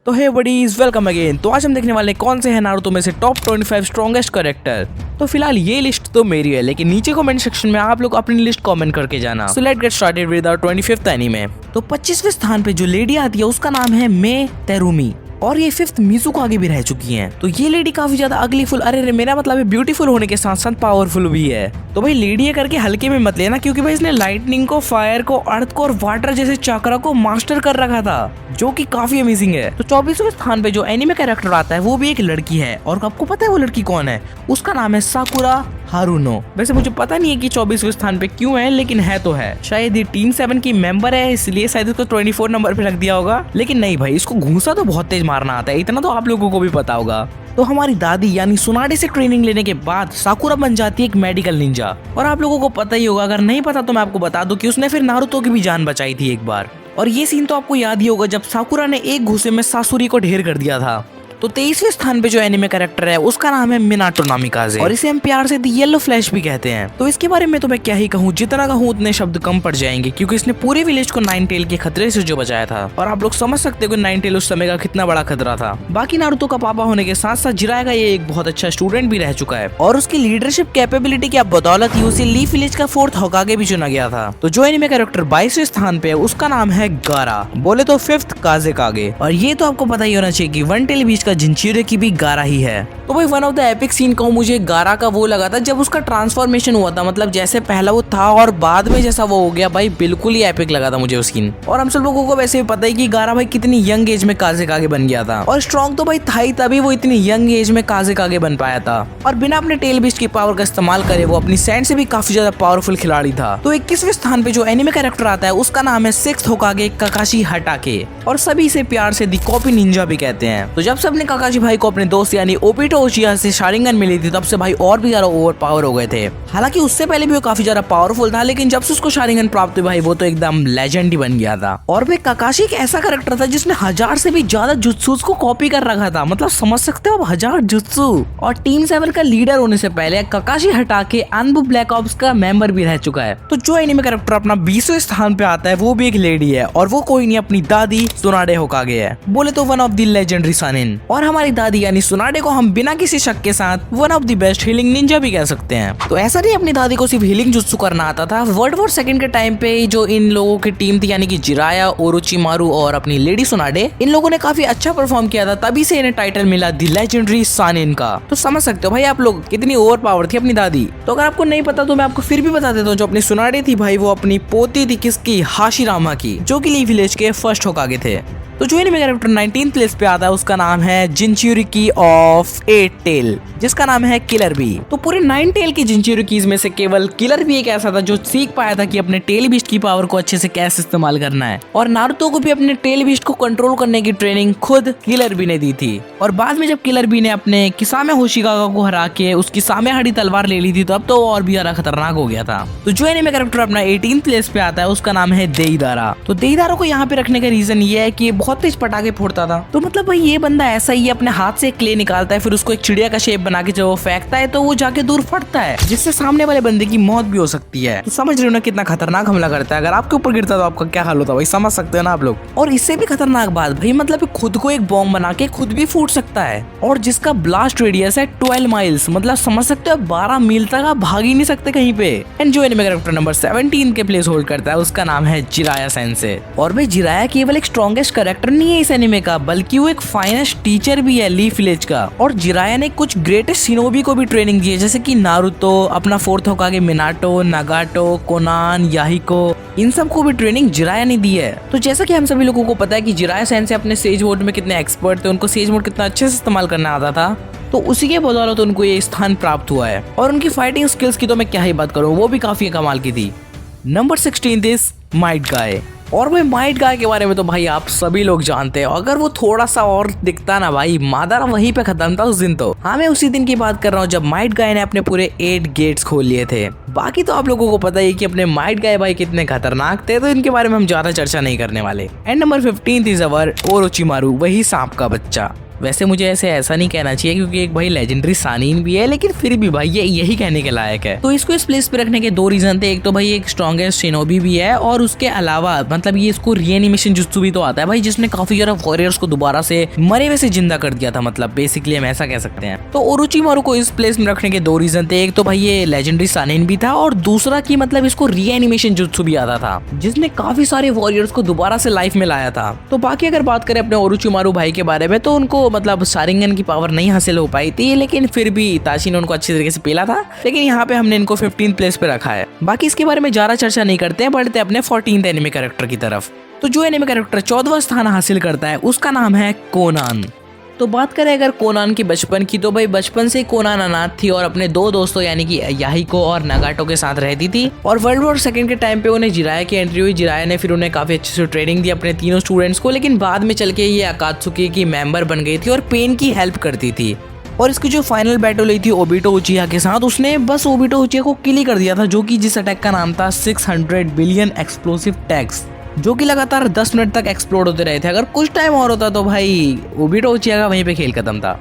तो हे buddies, welcome again. तो आज हम देखने वाले कौन से हैं नारुतो में से टॉप 25 स्ट्रॉन्गेस्ट कैरेक्टर। तो फिलहाल ये लिस्ट तो मेरी है, लेकिन नीचे कमेंट सेक्शन में आप लोग अपनी लिस्ट कमेंट करके जाना। So let's get started with our 25th anime. तो 25वें स्थान पे जो लेडी आती है उसका नाम है मे तेरुमी, और ये 5th मिज़ुको आगे भी रह चुकी हैं। तो ये लेडी काफी ज्यादा अगलीफुल, अरे मेरा मतलब है ब्यूटीफुल होने के साथ साथ पावरफुल भी है। तो भाई लेडी है करके हल्के में मत लेना, क्योंकि भाई इसने लाइटनिंग को, फायर को, अर्थ को और वाटर जैसे चक्रा को मास्टर कर रखा था, जो कि काफी अमेजिंग है। तो 24वें स्थान पे जो एनीमे कैरेक्टर आता है वो भी एक लड़की है, और आपको पता है वो लड़की कौन है? उसका नाम है साकुरा हारुनो। वैसे मुझे पता नहीं है कि 24वें स्थान पे क्यों है, लेकिन है तो है। शायद ये टीम 7 की मेंबर है, इसलिए शायद इसको 24 नंबर पे रख दिया होगा। लेकिन नहीं भाई, इसको घूसा तो बहुत तेज मारना आता है, इतना तो आप लोगों को भी पता होगा। तो हमारी दादी यानी सुनाडे से ट्रेनिंग लेने के बाद साकुरा बन जाती है एक मेडिकल निंजा। और आप लोगों को पता ही होगा, अगर नहीं पता तो मैं आपको बता दूं कि उसने फिर नारुतो की भी जान बचाई थी एक बार। और ये सीन तो आपको याद ही होगा जब साकुरा ने एक घूसे में सासुरी को ढेर कर दिया था। तो 23वें स्थान पे जो एनिमे कैरेक्टर है उसका नाम है मिनाटो नामिकाजे, और इसे हम प्यार से द येलो फ्लैश भी कहते हैं। तो इसके बारे में तो मैं क्या ही कहूँ, जितना कहूँ उतने शब्द कम पड़ जाएंगे, क्योंकि इसने पूरे विलेज को नाइन टेल के खतरे से जो बचाया था। और आप लोग समझ सकते हो कि नाइन टेल उस समय का कितना बड़ा खतरा था। बाकी नारुतो का पापा होने के साथ साथ जिराया का ये एक बहुत अच्छा स्टूडेंट भी रह चुका है, और उसकी लीडरशिप कैपेबिलिटी की बदौलत ही उसे लीफ विलेज का 4th होकागे भी चुना गया था। तो जो एनिमे कैरेक्टर 22वें स्थान पे है उसका नाम है गारा, बोले तो 5th काज़ेकागे। और ये तो आपको पता ही होना चाहिए कि वन टेल बीच का जिंचुरो की भी गारा ही है। तो भाई one of the epic scene कहूँ मुझे गारा का वो लगा था जब उसका ट्रांसफॉर्मेशन हुआ था, मतलब जैसे पहला वो था और बाद में जैसा वो हो गया, भाई बिल्कुल ही एपिक लगा था मुझे वो सीन। और हम सब लोगों को वैसे भी पता है कि गारा भाई कितनी यंग एज में काज़ेकागे बन गया था, और स्ट्रॉन्ग तो भाई था ही, तभी वो इतनी यंग एज में काज़ेकागे बन पाया था। और बिना अपने टेल बीस्ट की पावर का इस्तेमाल करे वो अपनी सैंड से भी काफी ज्यादा पावरफुल खिलाड़ी था। तो 21वें स्थान पे जो एनिमे कैरेक्टर आता है उसका नाम है 6th होकागे काकाशी हटाके, और सभी इसे प्यार से दी कॉपी निंजा भी कहते हैं। तो जब सबने काकाशी भाई को अपने दोस्त यानी ओबिटो उचिहा से शारिंगन मिली थी, तब से भाई और भी ज्यादा ओवर पावर हो गए थे। हालांकि उससे पहले भी वो काफी ज्यादा पावरफुल था, लेकिन जब से उसको शारिंगन प्राप्त हुई भाई वो तो एकदम लेजेंड ही बन गया था। और भाई काकाशी एक ऐसा कैरेक्टर था जिसने 1000 से भी ज्यादा जुत्सूस को कॉपी कर रखा था, मतलब समझ सकते हो 1000 जुत्सु। और टीम 7 का लीडर होने से पहले काकाशी हटाके अनबू ब्लैक ऑप्स का मेंबर भी रह चुका है। तो जो एनिमे कैरेक्टर अपना 20वें स्थान पे आता है वो भी एक लेडी है, और वो कोई नहीं अपनी दादी सुनाडे होकागे है, बोले तो वन ऑफ द लेजेंडरी सनिन। और हमारी दादी यानी सुनाडे को हम बिना किसी शक के साथ one of the best healing Ninja भी कह सकते हैं। तो ऐसा नहीं अपनी दादी को सिर्फ हीलिंग जुत्सु करना आता था। वर्ल्ड वॉर 2 के टाइम पे जो इन लोगों की टीम थी यानी कि जिराया, ओरोचिमारू और अपनी लेडी सुनाडे, इन लोगों ने काफी अच्छा परफॉर्म किया था, तभी से इन्हें टाइटल मिला द लेजेंडरी सनिन का। तो समझ सकते हो भाई आप लोग कितनी ओवर पावर थी अपनी दादी। तो अगर आपको नहीं पता तो मैं आपको फिर भी बता देता हूँ, जो अपनी सुनाडे थी भाई वो अपनी पोती थी किसकी, हाशिरामा की, जो कि लीफ विलेज के 1st होकागे थे। तो जो एनिमे कैरेक्टर 19th प्लेस पे आता है उसका नाम है जिंचुरिकी ऑफ 8 टेल, जिसका नाम है किलर बी। तो पूरे 9 टेल की जिंचुरिकीज में से केवल किलर बी एक ऐसा था जो सीख पाया था कि अपने टेल बीस्ट की पावर को अच्छे से कैसे इस्तेमाल करना है। और नारुतो को भी अपने टेल बीस्ट को कंट्रोल करने की ट्रेनिंग खुद किलर बी ने दी थी। और बाद में जब किलर बी ने अपने किसामे होशिकागा को हरा के उसकी सामेहाड़ी तलवार ले ली थी, तो अब तो और भी ज्यादा खतरनाक हो गया था। तो जो एनिमे कैरेक्टर अपना 18th प्लेस पे आता है उसका नाम है देईदारा। तो देईदारा को यहाँ पे रखने का रीजन ये है कि बहुत तेज पटाखे फोड़ता था। तो मतलब भाई ये बंदा ऐसा ही अपने हाथ से क्ले निकालता है, फिर उसको एक चिड़िया का शेप बना के जब वो फेंकता है तो वो जाके दूर फटता है, जिससे सामने वाले बंदे की मौत भी हो सकती है। तो समझ रहे हो ना कितना खतरनाक हमला करता है। अगर आपके ऊपर गिरता तो आपका क्या हाल होता भाई, समझ सकते हो ना आप लोग। और इससे भी खतरनाक बात भाई, मतलब खुद को एक बॉम्ब बना के खुद भी फूट सकता है, और जिसका ब्लास्ट रेडियस है 12 माइल्स, मतलब समझ सकते हो 12 मील तक आप भाग ही नहीं सकते कहीं पे। एंड जो एनिमे कैरेक्टर नंबर 17 के प्लेस होल्ड करता है उसका नाम है जिराया सेंसे। और भाई जिराया केवल एक स्ट्रॉन्गेस्ट कैरेक्टर नहीं है इस एनिमे का, बल्कि वो एक फाइनेस्ट टीचर भी है लीफ विलेज का। और जिराया ने कुछ ग्रेटेस्ट शिनोबी को भी ट्रेनिंग दी है, जैसे कि नारुतो, अपना 4th होकागे मिनाटो, नगाटो, कोनान, याहिको, इन सब को भी ट्रेनिंग जिराया ने दी है। तो जैसा कि हम सभी लोगों को पता है कि जिराया सेंसे अपने सेज मोड में कितने एक्सपर्ट थे, उनको सेज मोड कितना अच्छे से इस्तेमाल करना आता था, तो उसी के बदौलत उनको ये स्थान प्राप्त हुआ है। और उनकी फाइटिंग स्किल्स की तो मैं क्या ही बात करूँ, वो भी काफी कमाल की थी। Number 16 is Might Guy. और भाई माइट गाय के बारे में तो भाई आप सभी लोग जानते हैं, अगर वो थोड़ा सा और दिखता ना भाई, मादारा वहीं पे खत्म था उस दिन। तो हाँ, मैं उसी दिन की बात कर रहा हूँ जब माइट गाय ने अपने पूरे 8 गेट्स खोल लिए थे। बाकी तो आप लोगों को पता ही कि अपने माइट गाय भाई कितने खतरनाक थे, तो इनके बारे में हम ज्यादा चर्चा नहीं करने वाले। And number 15 is our Orochimaru, वही सांप का बच्चा। वैसे मुझे ऐसा नहीं कहना चाहिए क्योंकि एक भाई लेजेंडरी सानीन भी है, लेकिन फिर भी भाई ये यही कहने के लायक है। तो इसको इस प्लेस पे रखने के दो रीजन थे। एक तो भाई एक स्ट्रॉन्गेस्ट शिनोबी भी है और उसके अलावा मतलब ये इसको रीएनिमेशन जुत्सु भी तो आता है भाई, जिसने काफी ज्यादा वॉरियर्स को दोबारा से मरे हुए से जिंदा कर दिया था। मतलब बेसिकली हम ऐसा कह सकते हैं। तो ओरोचिमारू को इस प्लेस में रखने के दो रीजन थे। एक तो भाई ये लेजेंडरी सानीन भी था और दूसरा की मतलब इसको रीएनिमेशन जुत्सु भी आता था, जिसने काफी सारे वॉरियर्स को दोबारा से लाइफ में लाया था। तो बाकी अगर बात करें अपने ओरोचिमारू भाई के बारे में तो उनको मतलब शारिंगन की पावर नहीं हासिल हो पाई थी, लेकिन फिर भी इताची ने उनको अच्छी तरीके से पेला था। लेकिन यहाँ पे हमने इनको 15th प्लेस पे रखा है। बाकी इसके बारे में ज्यादा चर्चा नहीं करते हैं, बढ़ते अपने 14th एनिमे कैरेक्टर की तरफ। तो जो एनिमे कैरेक्टर 14वां स्थान हासिल करता है उसका नाम है कोनान। तो बात करें अगर कोनान की बचपन की, तो भाई बचपन से कोनान अनाथ थी और अपने दो दोस्तों यानी कि याहिको और नगाटो के साथ रहती थी। और वर्ल्ड वॉर सेकंड के टाइम पे उन्हें जिराया की एंट्री हुई। जिराया ने फिर उन्हें काफी अच्छे से ट्रेनिंग दी अपने तीनों स्टूडेंट्स को, लेकिन बाद में चल के ये अकात्सुकी की मेंबर बन गई थी और पेन की हेल्प करती थी। और इसकी जो फाइनल बैटल हुई थी ओबिटो उचिहा के साथ, उसने बस ओबिटो उचिहा को किल ही कर दिया था, जो कि जिस अटैक का नाम था 600 बिलियन एक्सप्लोसिव टैक्स, जो कि लगातार 10 मिनट तक एक्सप्लोड होते रहे थे। अगर कुछ टाइम और होता तो भाई ओबिटो उचिहा का वहीं पे खेल खत्म था।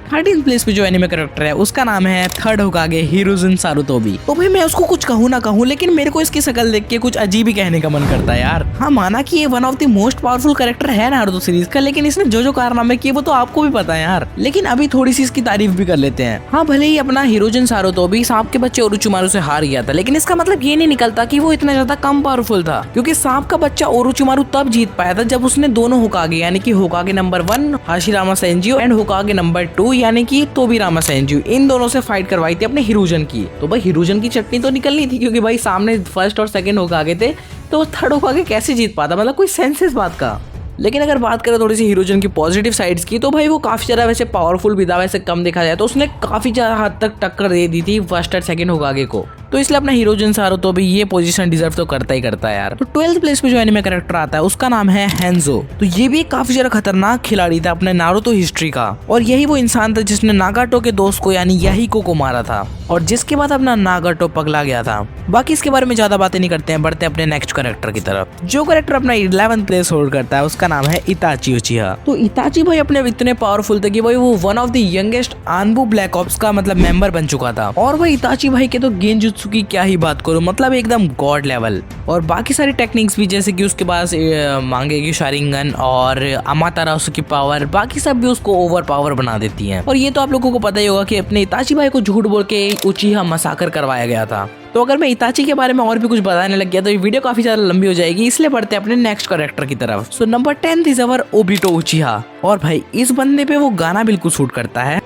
13th प्लेस पे जो एनिमे कैरेक्टर है उसका नाम है थर्ड होकागे हिरोजुन सारुतोबी। तो भाई मैं उसको कुछ कहूँ ना कहूँ, लेकिन मेरे को इसकी शक्ल देख के कुछ अजीब ही कहने का मन करता है यार। हाँ, माना कि ये one of the most powerful character है नारुतो सीरीज का, लेकिन इसने जो कारनामे किए वो तो आपको भी पता है यार। लेकिन अभी थोड़ी सी इसकी तारीफ भी कर लेते हैं। हाँ, भले ही अपना हिरोजुन सारुतोबी सांप के बच्चे ओरोचिमारू से हार गया था, लेकिन इसका मतलब ये नहीं निकलता कि वो इतना ज्यादा कम पावरफुल था, क्योंकि सांप का बच्चा ओरोचिमारू तब जीत पाया था जब उसने दोनों होकागे यानी कि Hokage number 1 Hashirama Senju and Hokage number 2 यानी कि तोबिरामा सेंजियो, इन दोनों से फाइट करवाई थी अपने हिरोजन की। तो भाई हिरोजन की चटनी तो निकलनी थी, क्योंकि भाई सामने फर्स्ट और सेकंड होकागे थे, तो थर्ड होकागे कैसे जीत पाता? मतलब कोई सेंस इस बात का। लेकिन अगर बात करें थोड़ी सी हिरोजन की पॉजिटिव साइड्स की, तो भाई वो काफी ज्यादा वैसे पावरफुल भी था। वैसे कम देखा जाए तो उसने काफी ज्यादा हद तक टक्कर दे दी थी फर्स्ट और सेकंड होकागे को, तो इसलिए अपना हिरोजन सारुतोबी ये पोजीशन डिजर्व तो करता ही करता है यार। तो 12th प्लेस पे जो एनिमे कैरेक्टर आता है उसका नाम है हेंजो। तो ये भी एक काफी ज्यादा खतरनाक खिलाड़ी था अपने नारुतो हिस्ट्री का, और यही वो इंसान था जिसने नागाटो के दोस्त को यानी याहिको को मारा था, और जिसके बाद अपना नागाटो पगला गया था। बाकी इसके बारे में ज्यादा बातें नहीं करते हैं, बढ़ते अपने नेक्स्ट कैरेक्टर की तरफ। जो कैरेक्टर अपना 11th प्लेस होल्ड करता है उसका नाम है इताची उचिहा। तो इताची भाई अपने इतने पावरफुल थे कि भाई वो one of the youngest Anbu black ops का मतलब मेंबर बन चुका था। और भाई इताची भाई के तो गेंजुत्सु की क्या ही बात करो, मतलब एकदम गॉड लेवल। और बाकी सारी टेक्निक्स भी, जैसे कि उसके पास मांगे की शारिंगन और अमातारासु की पावर, बाकी सब भी उसको ओवर पावर बना देती हैं। और ये तो आप लोगों को पता ही होगा कि अपने इताची भाई को झूठ बोल के उचिहा मसाकर करवाया गया था। तो अगर मैं इताची के बारे में और भी कुछ बताने लग गया तो ये वीडियो काफी ज्यादा लंबी हो जाएगी, इसलिए बढ़ते हैं अपने नेक्स्ट कैरेक्टर की तरफ। So number 10 is our Obito उचिहा। और भाई इस बंदे पे वो गाना बिल्कुल सूट करता है,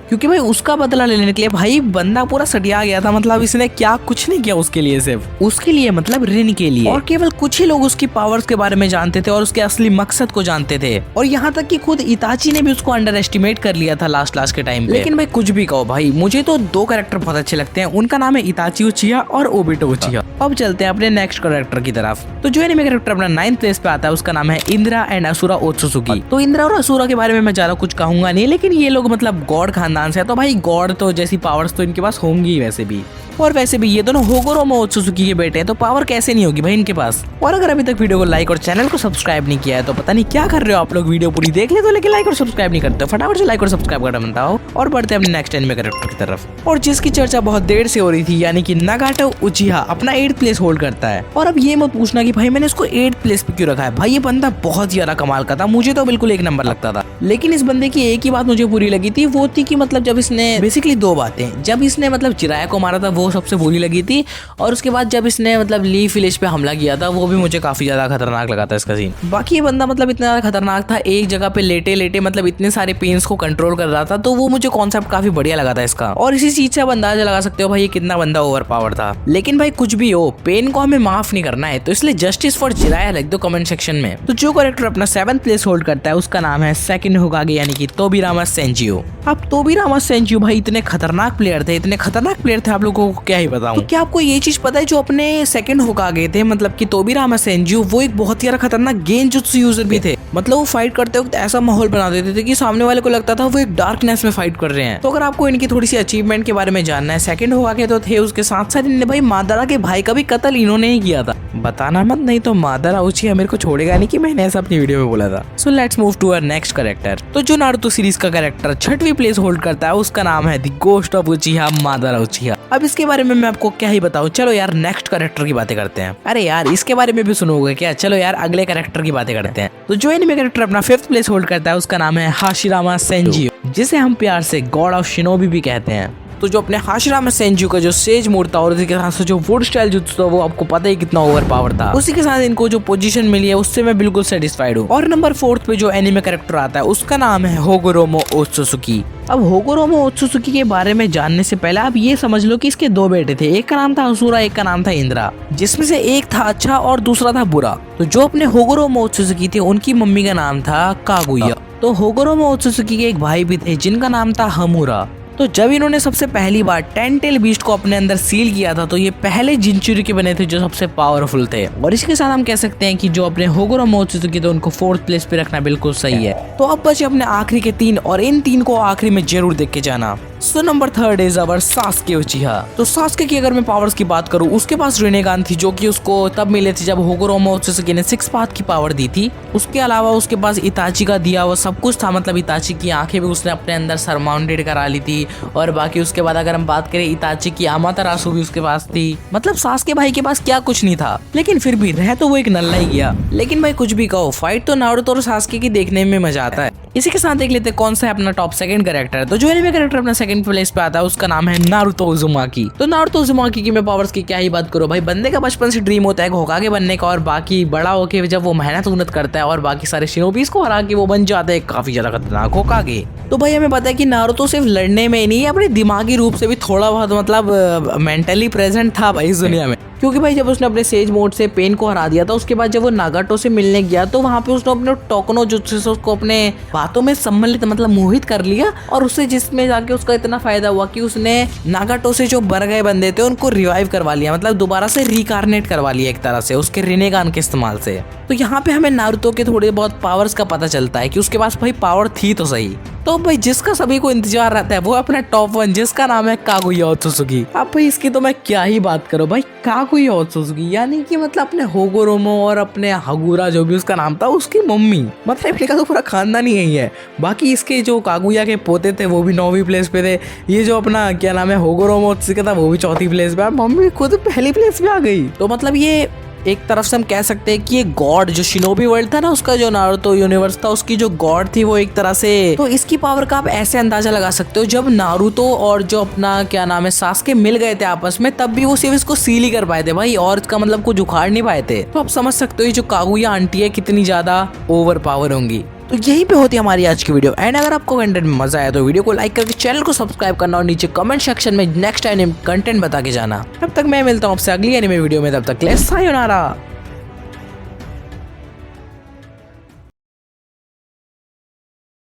क्योंकि भाई उसका बदला लेने के लिए भाई बंदा पूरा सटिया गया था। मतलब इसने क्या कुछ नहीं किया उसके लिए, सिर्फ उसके लिए मतलब रिन के लिए। और केवल कुछ ही लोग उसकी पावर्स के बारे में जानते थे और उसके असली मकसद को जानते थे। और यहाँ तक कि खुद इताची ने भी उसको अंडर एस्टिमेट कर लिया था लास्ट के टाइम पे। लेकिन भाई कुछ भी कहो भाई, मुझे तो दो कैरेक्टर बहुत अच्छे लगते हैं, उनका नाम है इताची उचिहा और ओबिटो उचिहा। अब चलते हैं अपने नेक्स्ट कैरेक्टर की तरफ। तो जो एनिमे कैरेक्टर अपना 9th प्लेस पे आता है उसका नाम है इंद्रा एंड असुरा ओत्सुसुकी। तो इंद्रा और असुरा के बारे में मैं ज्यादा कुछ कहूंगा नहीं, लेकिन ये लोग मतलब गॉड खानदान से है, तो भाई गॉड तो जैसी पावर्स तो इनके पास होंगी ही वैसे भी। और वैसे भी ये दोनों होगोरोमा ओत्सुसुकी के बेटे हैं, तो पावर कैसे नहीं होगी भाई इनके पास। और अगर अभी तक वीडियो को लाइक और चैनल को सब्सक्राइब नहीं किया है तो पता नहीं क्या कर रहे हो आप लोग। वीडियो पूरी देख ले तो, लेकिन लाइक और सब्सक्राइब नहीं करते, फटाफट से लाइक और सब्सक्राइब करना बनता हो। और बढ़ते हैं अपने नेक्स्ट एनिमे कैरेक्टर की तरफ, और जिसकी चर्चा बहुत देर से हो रही थी, यानी कि नागाटो उचिहा अपना 8th प्लेस होल्ड करता है। और अब ये मत पूछना कि भाई मैंने इसको 8th प्लेस पे क्यों रखा है। भाई ये बंदा बहुत ज्यादा कमाल का था, मुझे तो बिल्कुल 1 नंबर लगता था। लेकिन इस बंदे की एक ही बात मुझे बुरी लगी थी, वो थी कि मतलब जब इसने बेसिकली 2 बातें, जब इसने मतलब जिराया को मारा था वो सबसे बुरी लगी थी, और उसके बाद जब इसने मतलब लीफ विलेज पे हमला किया था वो भी मुझे काफी ज्यादा खतरनाक लगा था इसका सीन। बाकी ये बंदा मतलब इतना ज्यादा खतरनाक था, एक जगह पे लेटे लेटे मतलब इतने सारे पेन्स को कंट्रोल कर रहा था, तो वो मुझे कॉन्सेप्ट काफी बढ़िया लगा था इसका। और इसी चीज से आप अंदाजा लगा सकते हो भाई ये कितना बंदा ओवर पावर था। लेकिन भाई कुछ भी हो, पेन को हमें माफ नहीं करना है, तो इसलिए जस्टिस फॉर जिराया लिख दो कमेंट सेक्शन में। तो जो कैरेक्टर अपना 7th प्लेस होल्ड करता है उसका नाम है सेकंड होकागे यानी कि तोबिरामा सेंजियो। अब तोबिरामा सेंजियो भाई इतने खतरनाक प्लेयर थे, इतने खतरनाक प्लेयर थे, आप लोगों को आपको क्या ही बताऊं। तो क्या आपको ये चीज पता है जो अपने सेकंड होकागे थे, मतलब कि तोबिरामा सेंजू, वो एक बहुत ही ज्यादा खतरनाक गेंजुत्सु यूजर भी थे। मतलब वो फाइट करते वक्त ऐसा माहौल बना देते थे कि सामने वाले को लगता था वो एक डार्कनेस में फाइट कर रहे हैं। तो अगर आपको इनकी थोड़ी सी अचीवमेंट के बारे में जानना है, सेकंड होकागे तो थे, उसके साथ साथ इन्होंने भाई मादारा के भाई का भी कत्ल इन्होंने ही किया था। बताना मत, नहीं तो मादारा उचिहा मेरे को छोड़ेगा नहीं कि मैंने ऐसा अपनी वीडियो में बोला था। So let's move to our next character. तो जो नारुतो सीरीज का कैरेक्टर 6वीं प्लेस होल्ड करता है उसका नाम है the ghost of Uchiha, Madara Uchiha. अब इसके बारे में मैं आपको क्या ही बताऊं, चलो यार नेक्स्ट कैरेक्टर की बातें करते हैं। अरे यार इसके बारे में भी सुनोगे क्या, चलो यार अगले कैरेक्टर की बातें करते हैं। तो जो एनिमे कैरेक्टर अपना 5th प्लेस होल्ड करता है उसका नाम है हाशिरामा सेंजियो, जिसे हम प्यार से गॉड ऑफ शिनोबी भी कहते हैं। तो जो अपने हाशिरामा सेंजू का जो सेज मोड था और उसी के साथ जो वुड स्टाइल जुत्सु था वो आपको पता ही कितना ओवर पावर था। उसी के साथ इनको जो पोजीशन मिली है उससे मैं बिल्कुल सेटिस्फाइड हूँ। और नंबर 4 पे जो एनिमे कैरेक्टर आता है उसका नाम है होगोरोमो ओत्सुसुकी। अब होगोरोमो ओत्सुसुकी के बारे में जानने से पहले आप ये समझ लो कि इसके 2 बेटे थे, एक का नाम था असुरा, एक का नाम था इंद्रा, जिसमें से एक था अच्छा और दूसरा था बुरा। तो जो अपने होगोरोमो ओत्सुसुकी थे उनकी मम्मी का नाम था कागुया। तो होगोरोमो ओत्सुसुकी के एक भाई भी थे जिनका नाम था हमूरा। तो जब इन्होंने सबसे पहली बार 10 टेल बीस्ट को अपने अंदर सील किया था तो ये पहले जिंचुरी के बने थे जो सबसे पावरफुल थे। और इसके साथ हम कह सकते हैं कि जो अपने होगोरोमो ओत्सुसुकी थे उनको 4th प्लेस पे रखना बिल्कुल सही है। तो अब बचे अपने आखिरी के 3 और इन 3 को आखिरी में जरूर देख के जाना। So number 3 is our Sasuke उचिहा। तो सास्के की अगर मैं पावर्स की बात करूँ, उसके पास रिनेगान थी जो कि उसको तब मिले थे जब होगोरोमो ओत्सुसुकी ने 6 पाथ की पावर दी थी। उसके अलावा उसके पास इताची का दिया हुआ सब कुछ था, मतलब इताची की आंखें भी उसने अपने अंदर सरमाउंडेड करा ली थी। और बाकी उसके बाद अगर हम बात करें इताची की अमातेरासु भी उसके पास थी। मतलब सास्के भाई के पास क्या कुछ नहीं था, लेकिन फिर भी रह तो वो एक नल्ला ही गया। लेकिन भाई कुछ भी कहो, फाइट तो नारुतो और सास्के की देखने में मजा आता है। इसी के साथ देख लेते हैं कौन सा है अपना टॉप सेकंड कैरेक्टर। तो जो एनिमे कैरेक्टर अपना सेकंड प्लेस पे आता है उसका नाम है नारुतो उजुमाकी। तो नारुतो उजुमाकी की मैं पावर्स की क्या ही बात करूं भाई, बंदे का बचपन से ड्रीम होता है होकागे बनने का, और बाकी बड़ा होके जब वो मेहनत उन्नत करता है और बाकी सारे शिनोबीस को हरा के वो बन जाता है काफी ज्यादा खतरनाक होकागे। तो भाई हमें पता है कि नारुतो सिर्फ लड़ने में ही नहीं, अपने दिमागी रूप से भी थोड़ा बहुत मतलब मेंटली प्रेजेंट था भाई इस दुनिया में। क्योंकि भाई जब उसने अपने सेज मोड से पेन को हरा दिया था उसके बाद जब वो नागाटो से मिलने गया तो वहाँ पे उसने अपने टोकनो जुत्सु से उसको अपने बातों में सम्मिलित मतलब मोहित कर लिया, और उससे जिसमें जाके उसका इतना फायदा हुआ कि उसने नागाटो से जो मर गए बंदे थे उनको रिवाइव करवा लिया, मतलब दोबारा से रिकारनेट करवा लिया एक तरह से उसके रिनेगान के इस्तेमाल से। तो यहाँ पे हमें नारुतो के थोड़े बहुत पावर्स का पता चलता है कि उसके पास भाई पावर थी तो सही। तो भाई जिसका सभी को इंतजार रहता है वो अपना टॉप 1 जिसका नाम है कागुया ओत्सुसुकी। अब भाई इसकी तो मैं क्या ही बात करूं भाई, कागुया ओत्सुसुकी यानी कि मतलब अपने होगोरोमो और अपने हगुरा जो भी उसका नाम था उसकी मम्मी, मतलब इनका तो पूरा खानदान ही यही है। बाकी इसके जो कागुया के पोते थे वो भी 9वीं प्लेस पे थे। ये जो अपना क्या नाम है होगोरोमो ओत्सुसुकी था वो भी 4थी प्लेस पे, मम्मी खुद पहली प्लेस पे आ गई। तो मतलब ये एक तरफ से हम कह सकते हैं कि ये गॉड जो शिनोबी वर्ल्ड था ना उसका, जो नारुतो यूनिवर्स था उसकी जो गॉड थी वो एक तरह से। तो इसकी पावर का आप ऐसे अंदाजा लगा सकते हो, जब नारुतो और जो अपना क्या नाम है सास्के मिल गए थे आपस में तब भी वो सिर्फ इसको सील ही कर पाए थे भाई, और इसका मतलब कुछ उखाड़ नहीं पाए थे। तो आप समझ सकते हो ये जो कागुया आंटी है कितनी ज्यादा ओवर पावर होंगी। तो यहीं पे होती है हमारी आज की वीडियो। एंड अगर आपको कंटेंट में मजा आया तो वीडियो को लाइक करके चैनल को सब्सक्राइब करना और नीचे कमेंट सेक्शन में नेक्स्ट एनिमे कंटेंट बता के जाना। तब तक मैं मिलता हूँ आपसे अगली एनिमे वीडियो में, तब तक के लिए सायोनारा।